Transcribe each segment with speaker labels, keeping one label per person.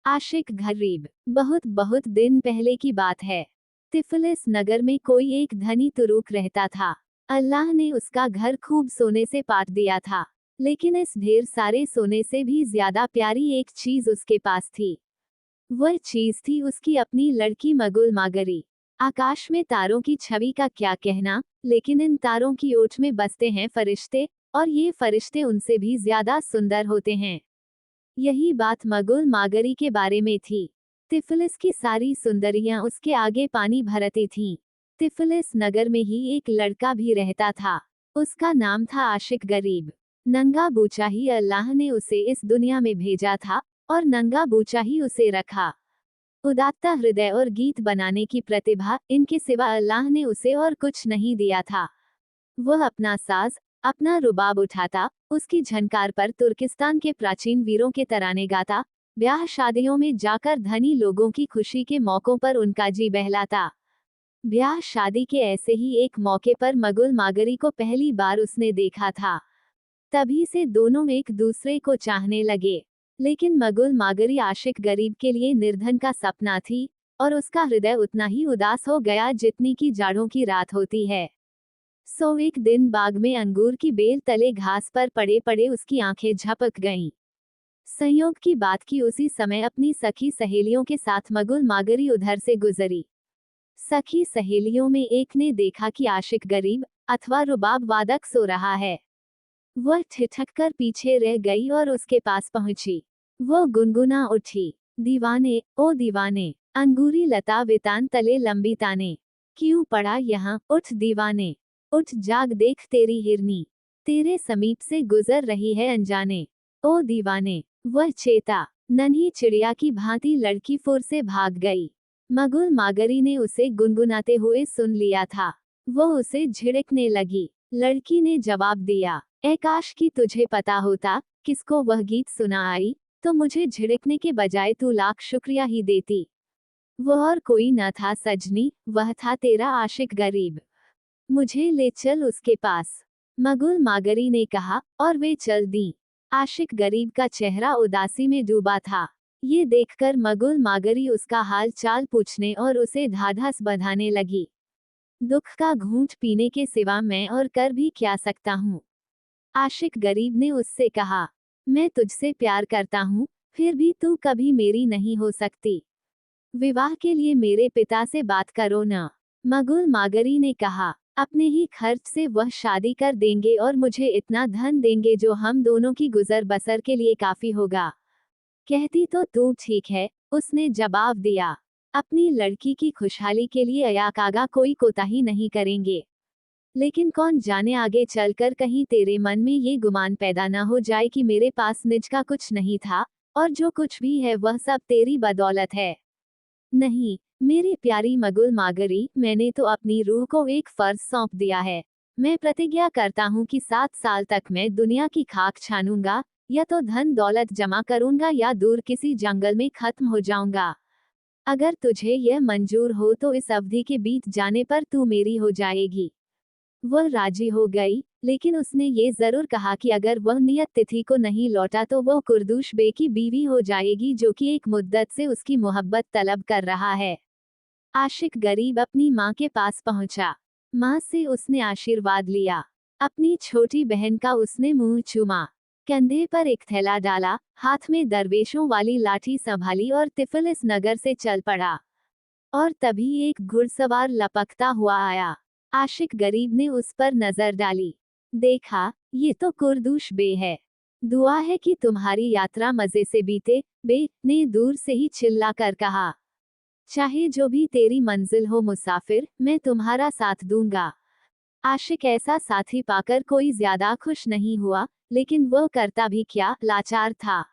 Speaker 1: आशिक गरीब। बहुत बहुत दिन पहले की बात है। तिफलिस नगर में कोई एक धनी तुरुक रहता था। अल्लाह ने उसका घर खूब सोने से पाट दिया था, लेकिन इस ढेर सारे सोने से भी ज्यादा प्यारी एक चीज उसके पास थी। वह चीज थी उसकी अपनी लड़की मगुल मागरी। आकाश में तारों की छवि का क्या कहना, लेकिन इन तारों की ओट में बसते हैं फरिश्ते, और ये फरिश्ते उनसे भी ज्यादा सुंदर होते हैं। यही बात मगुल मागरी के बारे में थी। तिफलिस की सारी सुंदरियां उसके आगे पानी भरती थीं। तिफलिस नगर में ही एक लड़का भी रहता था। उसका नाम था आशिक गरीब। नंगा बूचा ही अल्लाह ने उसे इस दुनिया में भेजा था, और नंगा बूचा ही उसे रखा। उदात्ता हृदय और गीत बनाने की प्रतिभा, इनके सिवा अल्लाह ने उसे और कुछ नहीं दिया था। वह अपना साज, अपना रुबाब उठाता, उसकी झनकार पर तुर्किस्तान के प्राचीन वीरों के तराने गाता, ब्याह शादियों में जाकर धनी लोगों की खुशी के मौकों पर उनका जी बहलाता। ब्याह शादी के ऐसे ही एक मौके पर मगुल मागरी को पहली बार उसने देखा था। तभी से दोनों एक दूसरे को चाहने लगे। लेकिन मगुल मागरी आशिक गरीब के लिए निर्धन का सपना थी, और उसका हृदय उतना ही उदास हो गया जितनी की जाड़ों की रात होती है। एक दिन बाग में अंगूर की बेल तले घास पर पड़े पड़े उसकी आंखें झपक गईं। संयोग की बात की उसी समय अपनी सखी सहेलियों के साथ मगुल मागरी उधर से गुजरी। सखी सहेलियों में एक ने देखा कि आशिक गरीब अथवा रुबाब वादक सो रहा है। वह ठिठक कर पीछे रह गई और उसके पास पहुंची। वो गुनगुना उठी, दीवाने ओ दीवाने, अंगूरी लता वितान तले लंबी ताने, क्यों पड़ा यहाँ, उठ दीवाने, उठ जाग देख तेरी हिरनी, तेरे समीप से गुजर रही है अनजाने, ओ दीवाने। वह चेता, नन्ही चिड़िया की भांति लड़की फुर से भाग गई। मगुल मागरी ने उसे गुनगुनाते हुए सुन लिया था। वो उसे झिड़कने लगी। लड़की ने जवाब दिया, ए काश कि तुझे पता होता किसको वह गीत सुना आई, तो मुझे झिड़कने के बजाय तू लाख शुक्रिया ही देती। वह और कोई न था सजनी, वह था तेरा आशिक गरीब। मुझे ले चल उसके पास, मगुल मागरी ने कहा, और वे चल दी। आशिक गरीब का चेहरा उदासी में डूबा था। ये देखकर मगुल मागरी उसका हाल चाल पूछने और उसे ढाढ़स बंधाने लगी। दुख का घूंट पीने के सिवा मैं और कर भी क्या सकता हूँ। आशिक गरीब ने उससे कहा, मैं तुझसे प्यार करता हूँ, फिर भी तू कभी मेरी नहीं हो सकती। विवाह के लिए मेरे पिता से बात करो न। मगुल मागरी ने कहा, अपने ही खर्च से वह शादी कर देंगे और मुझे इतना धन देंगे जो हम दोनों की गुजर बसर के लिए काफी होगा। कहती तो तू ठीक है, उसने जवाब दिया। अपनी लड़की की खुशहाली के लिए अयाकागा कोई कोताही नहीं करेंगे। लेकिन कौन जाने आगे चलकर कहीं तेरे मन में ये गुमान पैदा न हो जाए कि मेरे पास निज का कुछ नहीं था, और जो कुछ भी है वह सब तेरी बदौलत है। नहीं, मेरी प्यारी मगुल मागरी, मैंने तो अपनी रूह को एक फर्ज सौंप दिया है। मैं प्रतिज्ञा करता हूँ कि 7 साल तक मैं दुनिया की खाक छानूंगा, या तो धन दौलत जमा करूंगा या दूर किसी जंगल में खत्म हो जाऊंगा। अगर तुझे यह मंजूर हो तो इस अवधि के बीत जाने पर तू मेरी हो जाएगी। वह राजी हो गई, लेकिन उसने ये जरूर कहा कि अगर वह नियत तिथि को नहीं लौटा तो वह कुर्दुश बे की बीवी हो जाएगी, जो कि एक मुद्दत से उसकी मोहब्बत तलब कर रहा है। आशिक गरीब अपनी माँ के पास पहुंचा। माँ से उसने आशीर्वाद लिया। अपनी छोटी बहन का उसने मुंह चूमा। कंधे पर एक थैला डाला, हाथ में दरवेशों वाली लाठी संभाली और तिफलिस नगर से चल पड़ा। और तभी एक घुड़सवार लपकता हुआ आया। आशिक गरीब ने उस पर नजर डाली। देखा, ये तो कुर्दुश बे है। दुआ है कि तुम्हारी यात्रा मजे से बीते, बे ने दूर से ही चिल्ला कर कहा। चाहे जो भी तेरी मंजिल हो मुसाफिर, मैं तुम्हारा साथ दूंगा। आशिक ऐसा साथी पाकर कोई ज्यादा खुश नहीं हुआ, लेकिन वह करता भी क्या, लाचार था।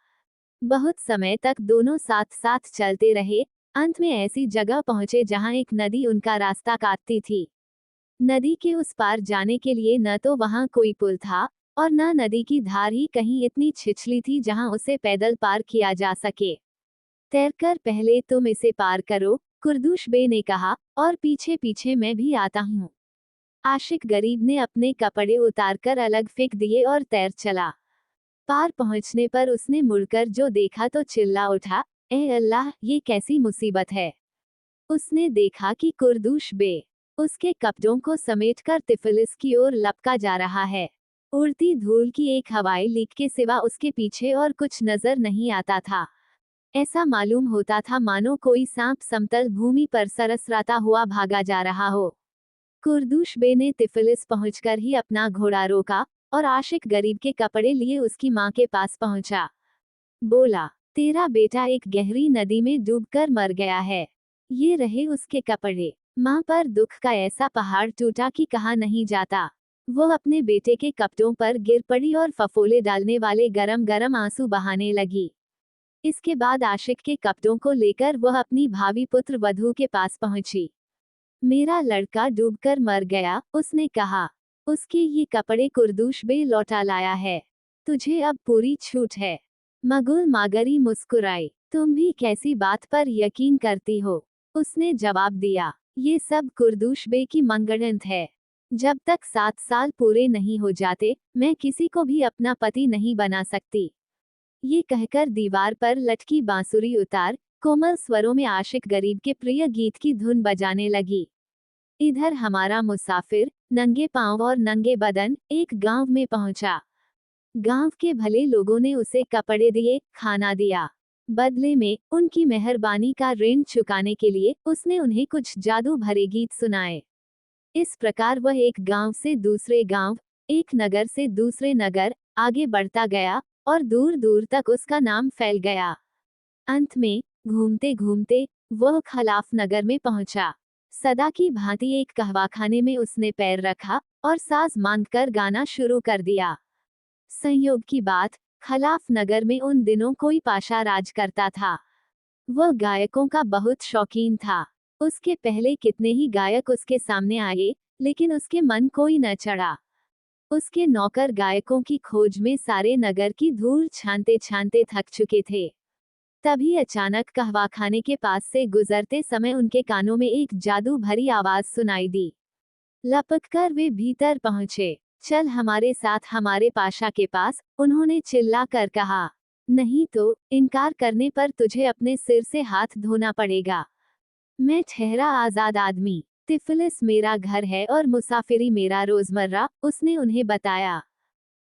Speaker 1: बहुत समय तक दोनों साथ साथ चलते रहे। अंत में ऐसी जगह पहुंचे जहां एक नदी उनका रास्ता काटती थी। नदी के उस पार जाने के लिए न तो वहां कोई पुल था, और न नदी की धार ही कहीं इतनी छिछली थी जहां उसे पैदल पार किया जा सके। तैरकर पहले तुम इसे पार करो, कुर्दुश बे ने कहा, और पीछे पीछे मैं भी आता हूँ। आशिक गरीब ने अपने कपड़े उतारकर अलग फेंक दिए और तैर चला। पार पहुंचने पर उसने मुड़कर जो देखा तो चिल्ला उठा, ए अल्लाह, ये कैसी मुसीबत है। उसने देखा कि कुर्दूश बे उसके कपड़ों को समेटकर तिफिलिस की ओर लपका जा रहा है। उड़ती धूल की एक हवाई लीक के सिवा उसके पीछे और कुछ नजर नहीं आता था। ऐसा मालूम होता था मानो कोई सांप समतल भूमि पर सरसराता हुआ भागा जा रहा हो। कुर्दूश बे ने तिफिलिस पहुंचकर ही अपना घोड़ा रोका और आशिक गरीब के कपड़े लिए उसकी माँ के पास पहुंचा। बोला, तेरा बेटा एक गहरी नदी में डूबकर मर गया है। ये रहे उसके कपड़े। माँ पर दुख का ऐसा पहाड़ टूटा कि कहा नहीं जाता। वो अपने बेटे के कपड़ों पर गिर पड़ी और फफोले डालने वाले गरम गरम आंसू बहाने लगी। इसके बाद आशिक के कपड़ों को लेकर वह अपनी भावी पुत्र वधू के पास पहुंची। मेरा लड़का डूबकर मर गया, उसने कहा। उसके ये कपड़े कुर्दूश बे लौटा लाया है। तुझे अब पूरी छूट है। मगुल मागरी मुस्कुराई। तुम भी कैसी बात पर यकीन करती हो? उसने जवाब दिया, ये सब कुर्दूश बे की मंगड़ंत है। जब तक 7 साल पूरे नहीं हो जाते, मैं किसी को भी अपना पति नहीं बना सकती। ये कहकर दीवार पर लटकी बांसुरी उतार कोमल स्वरों में आशिक गरीब के प्रिय गीत की धुन बजाने लगी। इधर हमारा मुसाफिर नंगे पांव और नंगे बदन एक गांव में पहुंचा। गांव के भले लोगों ने उसे कपड़े दिए, खाना दिया। बदले में उनकी मेहरबानी का ऋण चुकाने के लिए उसने उन्हें कुछ जादू भरे गीत सुनाए। इस प्रकार वह एक गांव से दूसरे गांव, एक नगर से दूसरे नगर आगे बढ़ता गया और दूर दूर तक उसका नाम फैल गया। अंत में घूमते घूमते वह खलाफ नगर में पहुंचा। सदा की भांति एक कहवाखाने में उसने पैर रखा और साज मांगकर गाना शुरू कर दिया। संयोग की बात, खलाफ नगर में उन दिनों कोई पाशा राज करता था। वह गायकों का बहुत शौकीन था। उसके पहले कितने ही गायक उसके सामने आए, लेकिन उसके मन कोई न चढ़ा। उसके नौकर गायकों की खोज में सारे नगर की धूल छानते छानते थक चुके थे। तभी अचानक कहवाखाने के पास से गुजरते समय उनके कानों में एक जादू भरी आवाज सुनाई दी। लपककर वे भीतर पहुंचे। चल हमारे साथ हमारे पाशा के पास, उन्होंने चिल्ला कर कहा। नहीं तो इनकार करने पर तुझे अपने सिर से हाथ धोना पड़ेगा। मैं ठहरा आजाद आदमी। तिफिलिस मेरा घर है और मुसाफिरी मेरा रोजमर्रा, उसने उन्हें बताया।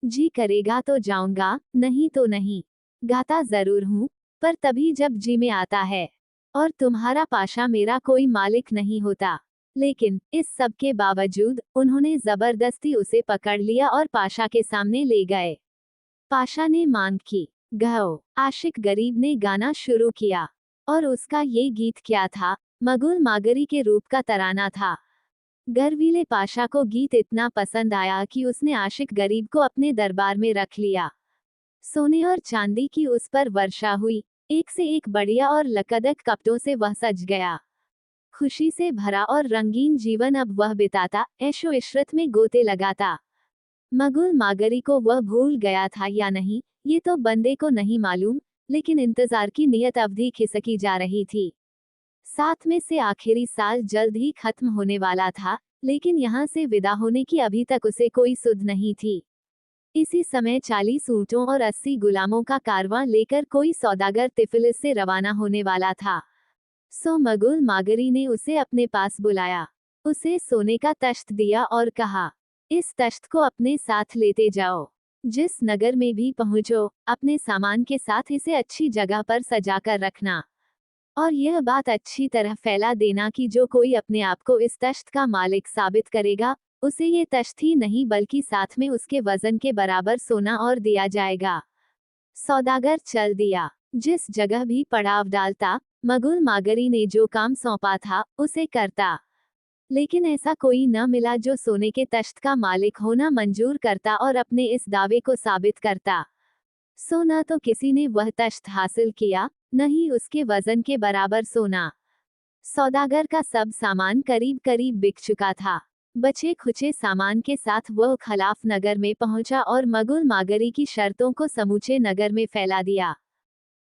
Speaker 1: जी करेगा तो जाऊंगा, नहीं तो नहीं। गाता जरूर हूँ, पर तभी जब जी में आता है। और तुम्हारा पाशा मेरा कोई मालिक नहीं होता। लेकिन इस सब के बावजूद उन्होंने जबरदस्ती उसे पकड़ लिया और पाशा के सामने ले गए। पाशा ने मांग की। गाओ। आशिक गरीब ने गाना शुरू किया। और उसका ये गीत क्या था? मगुल मागरी के रूप का तराना था। गर्वीले पाशा को गीत इतना पसंद आया कि उसने आशिक गरीब को अपने दरबार में रख लिया। सोने और चांदी की उस पर वर्षा हुई। एक से एक बढ़िया और लकदक कपड़ों से वह सज गया। खुशी से भरा और रंगीन जीवन अब वह बिताता, ऐशो इशरत में गोते लगाता। मगुल मागरी को वह भूल गया था या नहीं, ये तो बंदे को नहीं मालूम, लेकिन इंतजार की नियत अवधि खिसकी जा रही थी। 7 में से आखिरी साल जल्द ही खत्म होने वाला था, लेकिन यहाँ से विदा होने की अभी तक उसे कोई सुध नहीं थी। इसी समय 40 ऊंटों और 80 गुलामों का कारवां लेकर कोई सौदागर तिफिलिस से रवाना होने वाला था। सो मगुल मागरी ने उसे अपने पास बुलाया। उसे सोने का तश्त दिया और कहा, इस तश्त को अपने साथ लेते जाओ। जिस नगर में भी पहुंचो, अपने सामान के साथ इसे अच्छी जगह पर सजाकर रखना। और यह बात अच्छी तरह फैला देना कि जो कोई अपने आप को इस तश्त का मालिक साबित करेगा, उसे ये तश्त ही नहीं बल्कि साथ में उसके वजन के बराबर सोना और दिया जाएगा। सौदागर चल दिया। जिस जगह भी पड़ाव डालता, मगुल मागरी ने जो काम सौंपा था, उसे करता। लेकिन ऐसा कोई न मिला जो सोने के तश्त का मालिक होना मंजूर करता और अपने इस दावे को साबित करता। सो न तो किसी ने वह तश्त हासिल किया, न ही उसके वजन के बराबर सोना। सौदागर का सब सामान करीब करीब बिक चुका था। बचे खुचे सामान के साथ वह खलाफ नगर में पहुंचा और मगुल मागरी की शर्तों को समूचे नगर में फैला दिया।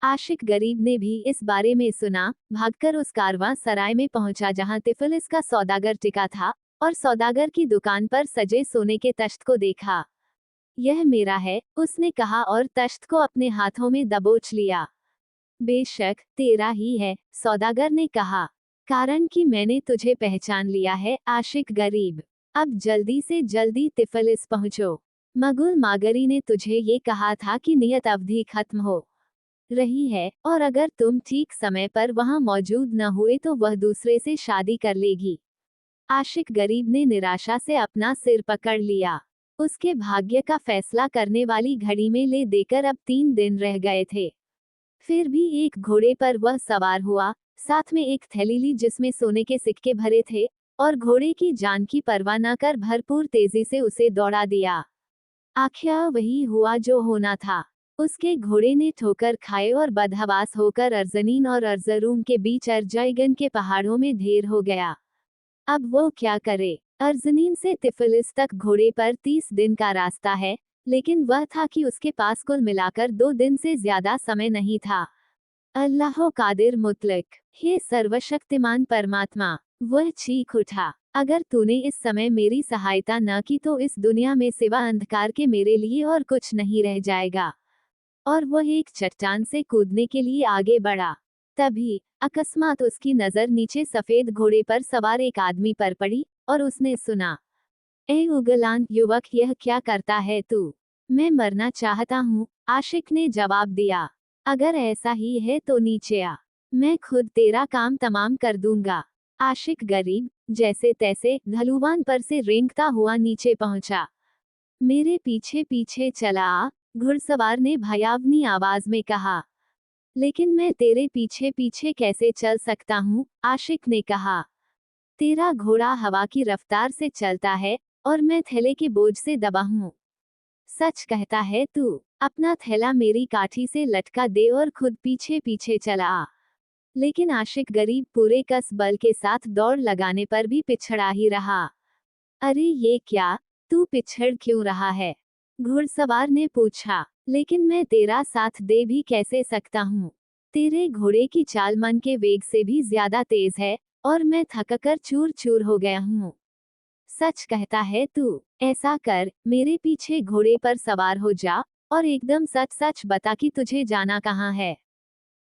Speaker 1: आशिक गरीब ने भी इस बारे में सुना, भागकर उस कारवां सराय में पहुंचा जहां तिफिलिस का सौदागर टिका था, और सौदागर की दुकान पर सजे सोने के तश्त को देखा। यह मेरा है, उसने कहा और तश्त को अपने हाथों में दबोच लिया। बेशक तेरा ही है, सौदागर ने कहा, कारण कि मैंने तुझे पहचान लिया है, आशिक गरीब। अब जल्दी से जल्दी तिफलिस पहुंचो। मगुल मागरी ने तुझे ये कहा था कि नियत अवधि खत्म हो रही है, और अगर तुम ठीक समय पर वहां मौजूद न हुए तो वह दूसरे से शादी कर लेगी। आशिक गरीब ने निराशा से अपना सिर पकड़ लिया। उसके भाग्य का फैसला करने वाली घड़ी में ले देकर अब 3 दिन रह गए थे। फिर भी एक घोड़े पर वह सवार हुआ, साथ में एक थैली ली जिसमें सोने के सिक्के भरे थे, और घोड़े की जान की परवाह न कर भरपूर तेजी से उसे दौड़ा दिया। आखिर वही हुआ जो होना था। उसके घोड़े ने ठोकर खाए और बदहवास होकर अर्जनीन और अर्जरूम के बीच अर्जाइगन के पहाड़ों में ढेर हो गया। अब वो क्या करे? अर्जनीन से तिफिलिस तक घोड़े पर 30 दिन का रास्ता है, लेकिन वह था कि उसके पास कुल मिलाकर 2 दिन से ज्यादा समय नहीं था। अल्लाह कादिर मुतलक, हे सर्वशक्तिमान परमात्मा, वह चीख उठा, अगर तूने इस समय मेरी सहायता न की तो इस दुनिया में सिवा अंधकार के मेरे लिए और कुछ नहीं रह जाएगा। और वह एक चट्टान से कूदने के लिए आगे बढ़ा। तभी अकस्मात उसकी नजर नीचे सफेद घोड़े पर सवार एक आदमी पर पड़ी, और उसने सुना, ए उगलान युवक, यह क्या करता है तू? मैं मरना चाहता हूँ, आशिक ने जवाब दिया। अगर ऐसा ही है तो नीचे आ, मैं खुद तेरा काम तमाम कर दूंगा। आशिक गरीब जैसे तैसे धलुवान पर से रेंगता हुआ नीचे पहुंचा। मेरे पीछे पीछे चला आ, घुड़सवार ने भयावनी आवाज में कहा। लेकिन मैं तेरे पीछे पीछे कैसे चल सकता हूँ? आशिक ने कहा। तेरा घोड़ा हवा की रफ्तार से चलता है, और मैं थैले के बोझ से दबा हूँ। सच कहता है तू? अपना थैला मेरी काठी से लटका दे और खुद पीछे पीछे चला आ। लेकिन आशिक गरीब पूरे कस बल के साथ दौड़ लगाने पर भी पिछड़ा ही रहा। अरे ये क्या, तू पिछड़ क्यों रहा है? घुड़सवार ने पूछा। लेकिन मैं तेरा साथ दे भी कैसे सकता हूँ? तेरे घोड़े की चाल मन के वेग से भी ज्यादा तेज है, और मैं थककर चूर चूर हो गया हूँ। सच कहता है तू? ऐसा कर, मेरे पीछे घोड़े पर सवार हो जा, और एकदम सच सच बता कि तुझे जाना कहाँ है।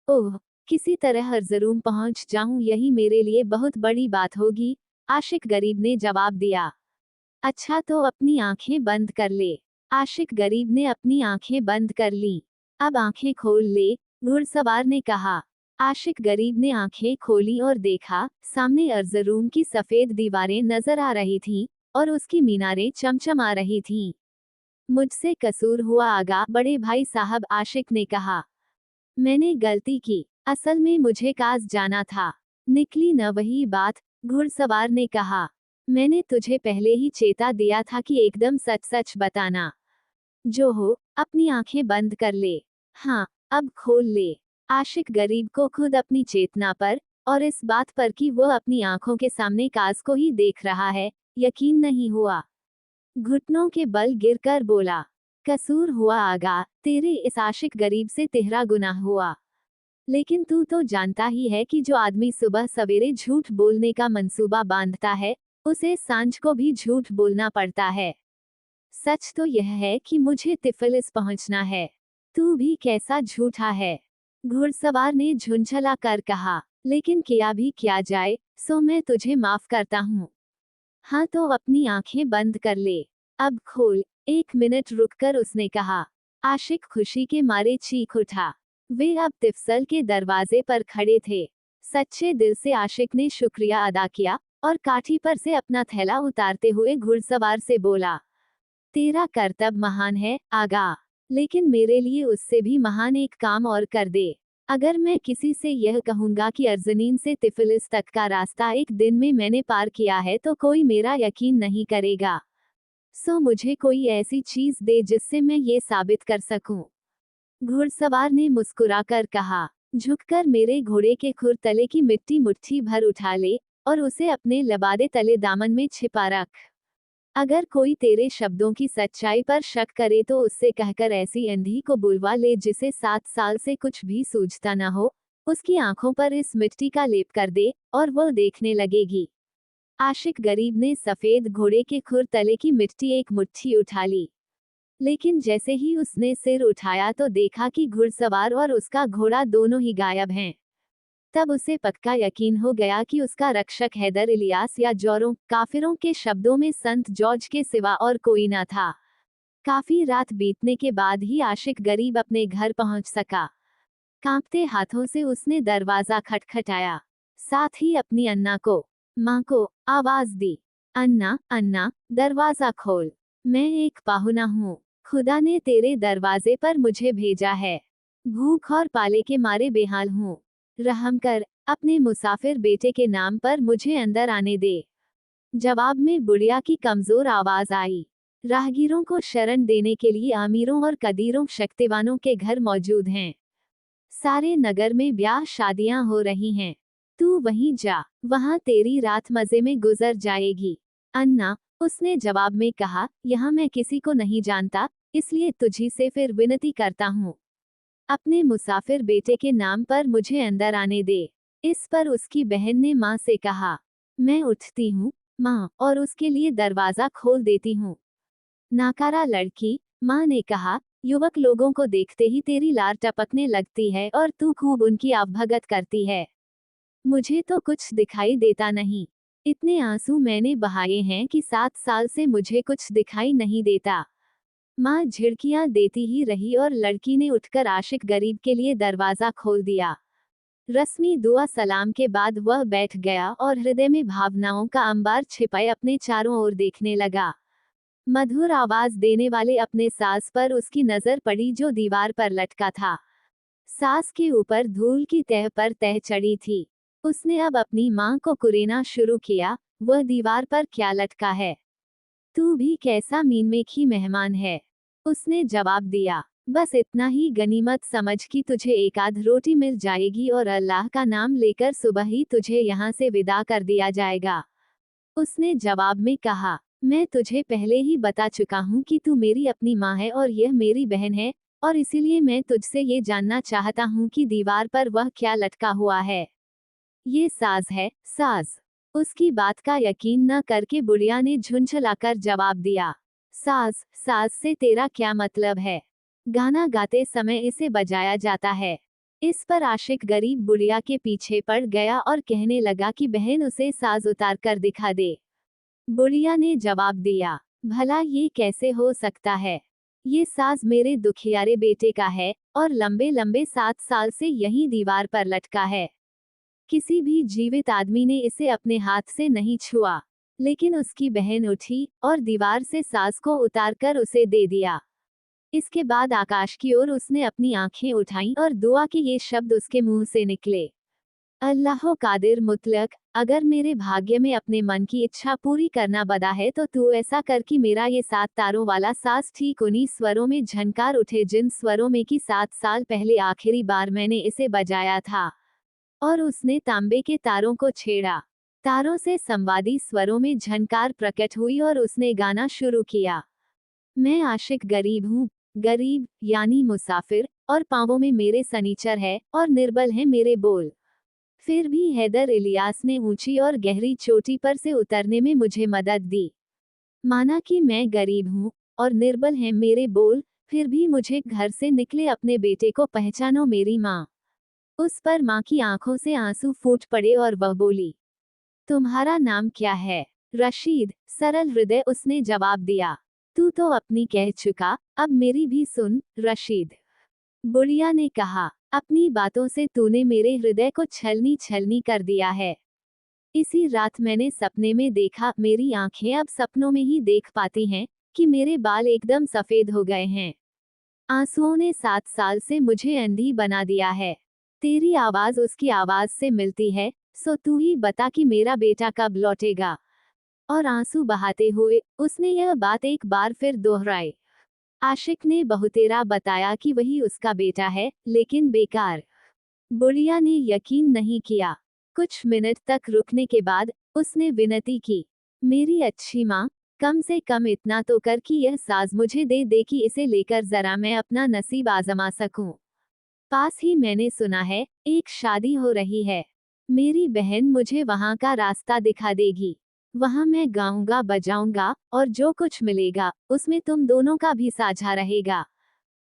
Speaker 1: ओह, किसी तरह अर्जरूम पहुंच जाऊं, यही मेरे लिए बहुत बड़ी बात होगी, आशिक गरीब ने जवाब दिया। अच्छा तो अपनी आंखें बंद कर ले। आशिक गरीब ने अपनी आंखें बंद कर ली। अब आंखें खोल ले, घुड़सवार ने कहा। आशिक गरीब ने आंखें खोली और देखा, सामने अर्जरूम की सफेद दीवारें नजर आ रही थीं, और उसकी मीनारें चमचमा रही थीं। मुझसे कसूर हुआ आगा बड़े भाई साहब, आशिक ने कहा। मैंने गलती की, असल में मुझे काज जाना था। निकली न वही बात, घुड़सवार ने कहा। मैंने तुझे पहले ही चेता दिया था कि एकदम सच सच बताना। जो हो, अपनी आंखें बंद कर ले। हाँ, अब खोल ले। आशिक गरीब को खुद अपनी चेतना पर, और इस बात पर कि वो अपनी आंखों के सामने काज को ही देख रहा है, यकीन नहीं हुआ। घुटनों के बल गिरकर बोला, कसूर हुआ आगा, तेरे इस आशिक गरीब से तेहरा गुनाह हुआ। लेकिन तू तो जानता ही है कि जो आदमी सुबह सवेरे झूठ बोलने का मंसूबा बांधता है, उसे सांझ को भी झूठ बोलना पड़ता है। सच तो यह है कि मुझे तिफिलिस पहुंचना है। तू भी कैसा झूठा है? घुड़सवार ने झुंझला कर कहा। लेकिन किया भी क्या जाए, सो मैं तुझे माफ करता हूँ। हाँ तो अपनी आंखें बंद कर ले। अब खोल। 1 मिनट रुककर उसने कहा। आशिक खुशी के मारे चीख उठा। वे अब तिफसल के दरवाजे पर खड़े थे। सच्चे दिल से आशिक ने शुक्रिया अदा किया, और काठी पर से अपना थैला उतारते हुए घुड़सवार से बोला, तेरा कर्तव्य महान है, आगा। लेकिन मेरे लिए उससे भी महान एक काम और कर दे। अगर मैं किसी से यह कहूंगा कि अर्जनीन से तिफिलिस तक का रास्ता 1 दिन में मैंने पार किया है तो कोई मेरा यकीन नहीं करेगा। सो मुझे कोई ऐसी चीज दे जिससे मैं ये साबित कर सकूं। घुड़सवार ने मुस्कुराकर कहा। झुककर मेरे घोड़े के खुर तले की मिट्टी मुट्ठी भर उठा ले, और उसे अपने लबादे तले दामन में छिपा रख। अगर कोई तेरे शब्दों की सच्चाई पर शक करे तो उससे कहकर ऐसी अंधी को बुलवा ले जिसे 7 साल से कुछ भी सूझता न हो, उसकी आंखों पर इस मिट्टी का लेप कर दे, और वो देखने लगेगी। आशिक गरीब ने सफेद घोड़े के खुर तले की मिट्टी एक मुट्ठी उठा ली। लेकिन जैसे ही उसने सिर उठाया तो देखा कि घुड़सवार और उसका घोड़ा दोनों ही गायब हैं। तब उसे पक्का यकीन हो गया कि उसका रक्षक हैदर इलियास या जोरों काफिरों के शब्दों में संत जॉर्ज के सिवा और कोई न था। काफी रात बीतने के बाद ही आशिक गरीब अपने घर पहुंच सका। कांपते हाथों से उसने दरवाजा खटखटाया। साथ ही अपनी अन्ना को, माँ को, आवाज दी। अन्ना, अन्ना, दरवाजा खोल। मैं एक पाहुना हूँ। खुदा ने तेरे दरवाजे पर मुझे भेजा है। भूख और पाले के मारे बेहाल हूँ। रहम कर, अपने मुसाफिर बेटे के नाम पर मुझे अंदर आने दे। जवाब में बुढ़िया की कमजोर आवाज आई। राहगीरों को शरण देने के लिए अमीरों और कदीरों शक्तिवानों के घर मौजूद हैं। सारे नगर में ब्याह शादियां हो रही हैं। तू वहीं जा, वहां तेरी रात मजे में गुजर जाएगी। अन्ना, उसने जवाब में कहा, यहाँ मैं किसी को नहीं जानता, इसलिए तुझी से फिर विनती करता हूँ। अपने मुसाफिर बेटे के नाम पर मुझे अंदर आने दे। इस पर उसकी बहन ने माँ से कहा, मैं उठती हूँ, माँ, और उसके लिए दरवाजा खोल देती हूँ। नाकारा लड़की, माँ ने कहा, युवक लोगों को देखते ही तेरी लार टपकने लगती है और तू खूब उनकी आवभगत करती है। मुझे तो कुछ दिखाई देता नहीं। इतने आंसू मैंने बहाए हैं कि 7 साल से मुझे कुछ दिखाई नहीं देता। माँ झिड़कियां देती ही रही और लड़की ने उठकर आशिक गरीब के लिए दरवाजा खोल दिया। रस्मी दुआ सलाम के बाद वह बैठ गया और हृदय में भावनाओं का अंबार छिपाए अपने चारों ओर देखने लगा। मधुर आवाज देने वाले अपने सास पर उसकी नजर पड़ी जो दीवार पर लटका था। सास के ऊपर धूल की तह पर तह चढ़ी थी। उसने अब अपनी माँ को कुरेना शुरू किया, वह दीवार पर क्या लटका है? तू भी कैसा मीनमेखी मेहमान है। उसने जवाब दिया, बस इतना ही गनीमत समझ कि तुझे एक आध रोटी मिल जाएगी और अल्लाह का नाम लेकर सुबह ही तुझे यहाँ से विदा कर दिया जाएगा। उसने जवाब में कहा, मैं तुझे पहले ही बता चुका हूँ कि तू मेरी अपनी माँ है और यह मेरी बहन है, और इसीलिए मैं तुझसे ये जानना चाहता हूँ कि दीवार पर वह क्या लटका हुआ है। ये साज है, साज। उसकी बात का यकीन न करके बुढ़िया ने झुंझलाकर जवाब दिया, साज, साज से तेरा क्या मतलब है? गाना गाते समय इसे बजाया जाता है। इस पर आशिक गरीब बुढ़िया के पीछे पड़ गया और कहने लगा कि बहन उसे साज उतार कर दिखा दे। बुढ़िया ने जवाब दिया, भला ये कैसे हो सकता है? ये साज मेरे दुखियारे बेटे का है और लंबे लंबे 7 साल से यहीं दीवार पर लटका है। किसी भी जीवित आदमी ने इसे अपने हाथ से नहीं छुआ। लेकिन उसकी बहन उठी और दीवार से साज को उतारकर उसे दे दिया। इसके बाद आकाश की ओर उसने अपनी आंखें उठाईं और दुआ के ये शब्द उसके मुंह से निकले, अल्लाह कादिर मुतलक, अगर मेरे भाग्य में अपने मन की इच्छा पूरी करना बदा है तो तू ऐसा कर कि मेरा ये 7 तारों वाला साज ठीक उन्हीं स्वरों में झनकार उठे जिन स्वरों में कि 7 साल पहले आखिरी बार मैंने इसे बजाया था। और उसने तांबे के तारों को छेड़ा। तारों से संवादी स्वरों में झनकार प्रकट हुई और उसने गाना शुरू किया, मैं आशिक गरीब हूँ, गरीब यानी मुसाफिर, और पांवों में मेरे सनीचर है और निर्बल हैं मेरे बोल। फिर भी हैदर इलियास ने ऊंची और गहरी चोटी पर से उतरने में मुझे मदद दी। माना कि मैं गरीब हूँ और निर्बल हैं मेरे बोल, फिर भी मुझे घर से निकले अपने बेटे को पहचानो मेरी माँ। उस पर माँ की आंखों से आंसू फूट पड़े और वह बोली, तुम्हारा नाम क्या है? रशीद, सरल हृदय उसने जवाब दिया। तू तो अपनी कह चुका, अब मेरी भी सुन, रशीद। बुढ़िया ने कहा, अपनी बातों से तूने मेरे हृदय को छलनी छलनी कर दिया है। इसी रात मैंने सपने में देखा, मेरी आंखें अब सपनों में ही देख पाती हैं कि मेरे बाल एकदम सफेद हो गए हैं। आंसुओं ने 7 साल से मुझे अंधी बना दिया है। तेरी आवाज उसकी आवाज से मिलती है, सो तू ही बता कि मेरा बेटा कब लौटेगा। और आंसू बहाते हुए उसने यह बात एक बार फिर दोहराई। आशिक ने बहुतेरा बताया कि वही उसका बेटा है, लेकिन बेकार। बुढ़िया ने यकीन नहीं किया। कुछ मिनट तक रुकने के बाद उसने विनती की, मेरी अच्छी माँ, कम से कम इतना तो कर कि यह साज मुझे दे दे कि इसे लेकर जरा मैं अपना नसीब आजमा सकूं। पास ही मैंने सुना है एक शादी हो रही है। मेरी बहन मुझे वहां का रास्ता दिखा देगी। वहां मैं गाऊंगा बजाऊंगा और जो कुछ मिलेगा उसमें तुम दोनों का भी साझा रहेगा।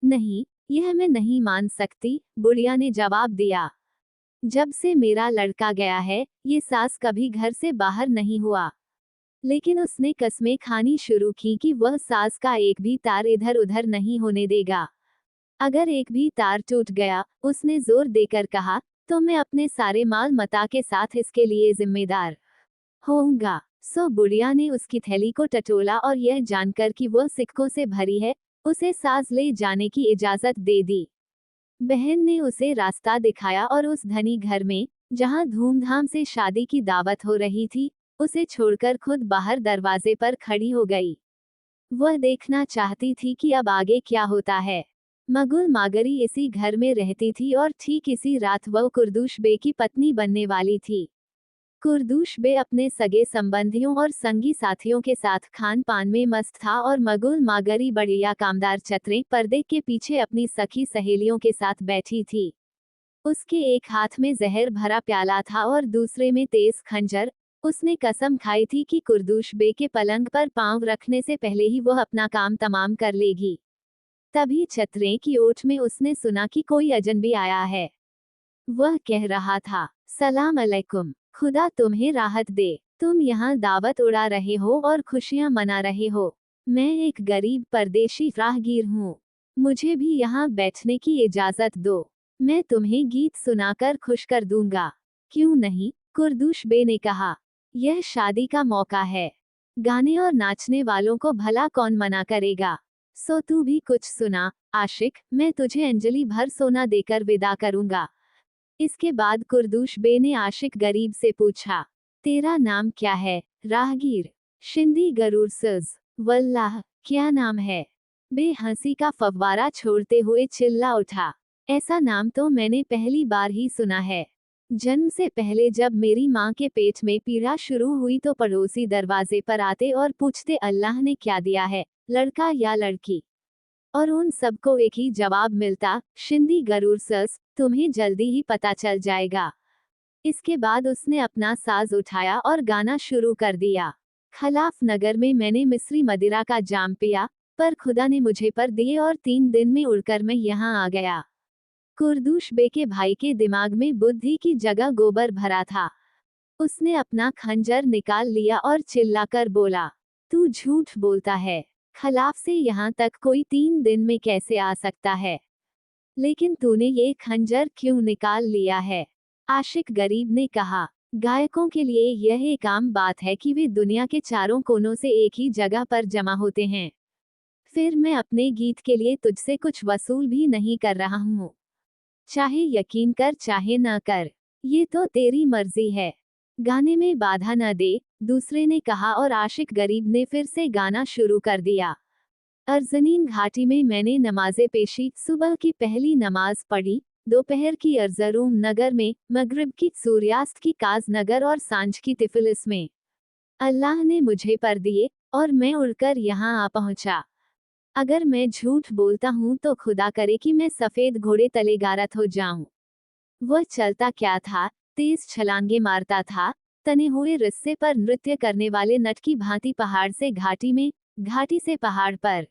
Speaker 1: नहीं, यह मैं नहीं मान सकती, बुढ़िया ने जवाब दिया। जब से मेरा लड़का गया है, ये सास कभी घर से बाहर नहीं हुआ। लेकिन उसने कस्में खानी शुरू की कि वह सास का एक भी तार इधर उधर नहीं होने देगा। अगर एक भी तार टूट गया, उसने जोर देकर कहा, तो मैं अपने सारे माल मता के साथ इसके लिए जिम्मेदार होऊंगा। सो बुढ़िया ने उसकी थैली को टटोला और यह जानकर कि वह सिक्कों से भरी है, उसे साज ले जाने की इजाजत दे दी। बहन ने उसे रास्ता दिखाया और उस धनी घर में, जहां धूमधाम से शादी की दावत हो रही थी, उसे छोड़कर खुद बाहर दरवाजे पर खड़ी हो गई। वह देखना चाहती थी कि अब आगे क्या होता है। मगुल मागरी इसी घर में रहती थी और ठीक इसी रात वह कुर्दूश बे की पत्नी बनने वाली थी। कुर्दूश बे अपने सगे संबंधियों और संगी साथियों के साथ खान पान में मस्त था और मगुल मागरी बढ़िया कामदार चतरे पर्दे के पीछे अपनी सखी सहेलियों के साथ बैठी थी। उसके एक हाथ में जहर भरा प्याला था और दूसरे में तेज खंजर। उसने कसम खाई थी कि कुर्दूश बे के पलंग पर पांव रखने से पहले ही वह अपना काम तमाम कर लेगी। तभी चतरे की ओट में उसने सुना कि कोई अजनबी आया है। वह कह रहा था, सलाम अलैकुम, खुदा तुम्हें राहत दे। तुम यहाँ दावत उड़ा रहे हो और खुशियाँ मना रहे हो। मैं एक गरीब परदेशी राहगीर हूँ। मुझे भी यहाँ बैठने की इजाजत दो। मैं तुम्हें गीत सुनाकर खुश कर दूंगा। क्यों नहीं, कुर्दूश बे ने कहा। यह शादी का मौका है। गाने और नाचने वालों को भला कौन मना करेगा। सो तू भी कुछ सुना, आशिक, मैं तुझे अंजलि भर सोना देकर विदा करूंगा। इसके बाद कुर्दूश बे ने आशिक गरीब से पूछा, तेरा नाम क्या है, राहगीर? शिंदी गरूरसज। वल्लाह, क्या नाम है? बे हंसी का फव्वारा छोड़ते हुए चिल्ला उठा, ऐसा नाम तो मैंने पहली बार ही सुना है। जन्म से पहले जब मेरी माँ के पेट में पीड़ा शुरू हुई तो पड़ोसी दरवाजे पर आते और पूछते अल्लाह ने क्या दिया है, लड़का या लड़की? और उन सबको एक ही जवाब मिलता, शिंदी गरूरसस, तुम्हें जल्दी ही पता चल जाएगा। इसके बाद उसने अपना साज उठाया और गाना शुरू कर दिया। खलाफ नगर में मैंने मिस्री मदिरा का जाम पिया, पर खुदा ने मुझे पर दिए और 3 दिन में उड़कर मैं यहाँ आ गया। कुर्दूश बे के भाई के दिमाग में बुद्धि की जगह गोबर भरा था। उसने अपना खंजर निकाल लिया और चिल्लाकर बोला, तू झूठ बोलता है। खलाफ से यहाँ तक कोई 3 दिन में कैसे आ सकता है? लेकिन तूने ये खंजर क्यों निकाल लिया है? आशिक गरीब ने कहा, गायकों के लिए यह एक आम बात है कि वे दुनिया के चारों कोनों से एक ही जगह पर जमा होते हैं। फिर मैं अपने गीत के लिए तुझसे कुछ वसूल भी नहीं कर रहा हूँ। चाहे यकीन कर चाहे न कर, ये तो तेरी मर्जी है। गाने में बाधा न दे, दूसरे ने कहा और आशिक गरीब ने फिर से गाना शुरू कर दिया। अर्जनीन घाटी में मैंने नमाज़े पेशी, सुबह की पहली नमाज पढ़ी, दोपहर की अर्जरूम नगर में, मगरिब की, सूर्यास्त की काज नगर और सांझ की तिफिलिस में। अल्लाह ने मुझे पर दिए और मैं उड़कर यहाँ आ पहुंचा। अगर मैं झूठ बोलता हूँ तो खुदा करे कि मैं सफेद घोड़े तले गारत हो जाऊं। वह चलता क्या था, तेज छलांगे मारता था, तने हुए रिस्से पर नृत्य करने वाले नट की भांति पहाड़ से घाटी में, घाटी से पहाड़ पर।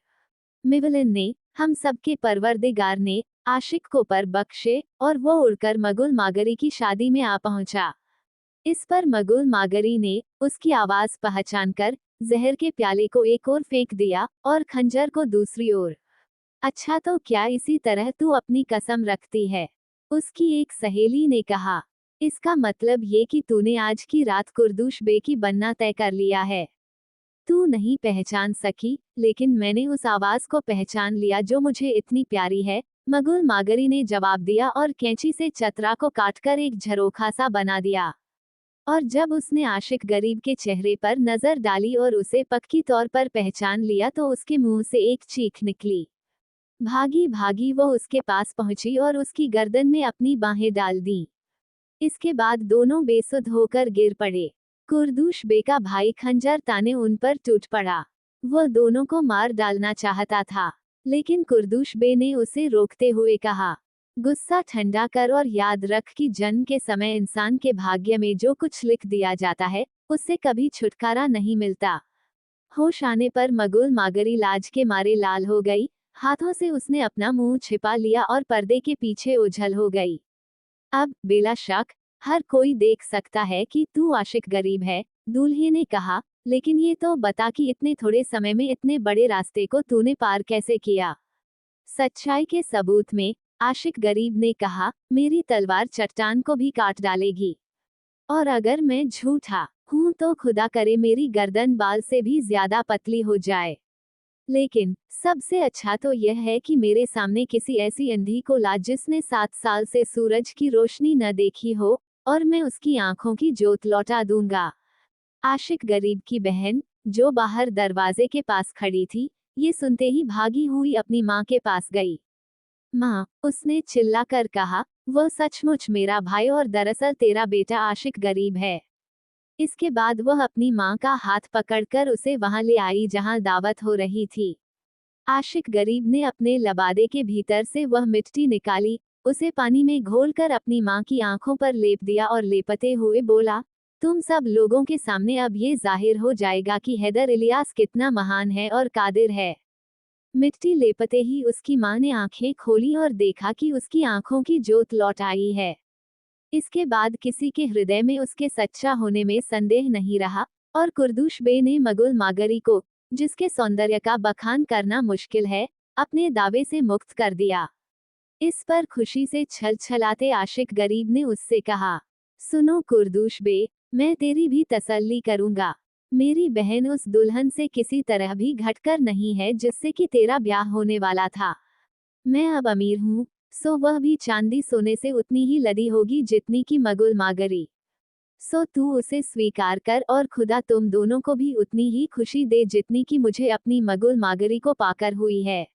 Speaker 1: मिवलिन ने, हम सबके परवरदिगार ने, आशिक को पर बख्शे, और वो उड़कर मगुल मागरी की शादी में आ पहुंचा। इस पर मगुल मागरी ने, उसकी आवाज पहचानकर, जहर के प्याले को एक ओर फेंक दिया, और खंजर को दूसरी ओर। अच्छा तो क्या इसी तरह तू अपनी कसम रखती है? उसकी एक सहेली ने कहा। इसका मतलब ये कि तूने आज की रात कुर्दूश बे की बनना तय कर लिया है। तू नहीं पहचान सकी, लेकिन मैंने उस आवाज को पहचान लिया जो मुझे इतनी प्यारी है, मगुल मागरी ने जवाब दिया और कैंची से चतरा को काटकर एक झरोखा सा बना दिया। और जब उसने आशिक गरीब के चेहरे पर नजर डाली और उसे पक्की तौर पर पहचान लिया तो उसके मुंह से एक चीख निकली। भागी भागी वो उसके पास पहुंची और उसकी गर्दन में अपनी बाहें डाल दी। इसके बाद दोनों बेसुध होकर गिर पड़े। कुर्दूश बे का भाई खंजर ताने उन पर टूट पड़ा। वह दोनों को मार डालना चाहता था, लेकिन कुर्दूश बे ने उसे रोकते हुए कहा, गुस्सा ठंडा कर और याद रख कि जन्म के समय इंसान के भाग्य में जो कुछ लिख दिया जाता है, उससे कभी छुटकारा नहीं मिलता। होश आने पर मगुल मागरी लाज के मारे लाल हो गई, हाथों से उसने अपना मुंह छिपा लिया और पर्दे के पीछे ओझल हो गई। अब बेला शक हर कोई देख सकता है कि तू आशिक गरीब है, दूल्हे ने कहा, लेकिन ये तो बता कि इतने थोड़े समय में इतने बड़े रास्ते को तूने पार कैसे किया। सच्चाई के सबूत में आशिक गरीब ने कहा, मेरी तलवार चट्टान को भी काट डालेगी। और अगर मैं झूठा हूं तो खुदा करे मेरी गर्दन बाल से भी ज्यादा पतली हो जाए। लेकिन सबसे अच्छा तो यह है कि मेरे सामने किसी ऐसी अंधी को ला जिसने 7 साल से सूरज की रोशनी न देखी हो, और मैं उसकी आंखों की जोत लौटा दूंगा। आशिक गरीब की बहन, जो बाहर दरवाजे के पास खड़ी थी, ये सुनते ही भागी हुई अपनी माँ के पास गई। माँ, उसने चिल्लाकर कहा, वह सचमुच मेरा भाई और दरअसल तेरा बेटा आशिक गरीब है। इसके बाद वह अपनी माँ का हाथ पकड़कर उसे वहां ले आई जहां दावत हो रही थी। आशिक गरीब ने अपने लबादे के भीतर से वह मिट्टी निकाली, उसे पानी में घोलकर अपनी माँ की आंखों पर लेप दिया और लेपते हुए बोला, तुम सब लोगों के सामने अब ये जाहिर हो जाएगा कि हैदर इलियास कितना महान है और कादिर है। मिट्टी लेपते ही उसकी माँ ने आंखें खोली और देखा कि उसकी आंखों की जोत लौट आई है। इसके बाद किसी के हृदय में उसके सच्चा होने में संदेह नहीं रहा, और कुर्दुश बे ने मगुल मागरी को, जिसके सौंदर्य का बखान करना मुश्किल है, अपने दावे से मुक्त कर दिया। इस पर खुशी से छलछलाते आशिक गरीब ने उससे कहा, सुनो कुर्दुश बे, मैं तेरी भी तसल्ली करूंगा। मेरी बहन उस दुल्हन से किसी तरह भी घटकर नहीं है जिससे कि तेरा ब्याह होने वाला था। मैं अब अमीर हूँ, सो वह भी चांदी सोने से उतनी ही लदी होगी जितनी की मगुल मागरी। सो तू उसे स्वीकार कर और खुदा तुम दोनों को भी उतनी ही खुशी दे जितनी की मुझे अपनी मगुल मागरी को पाकर हुई है।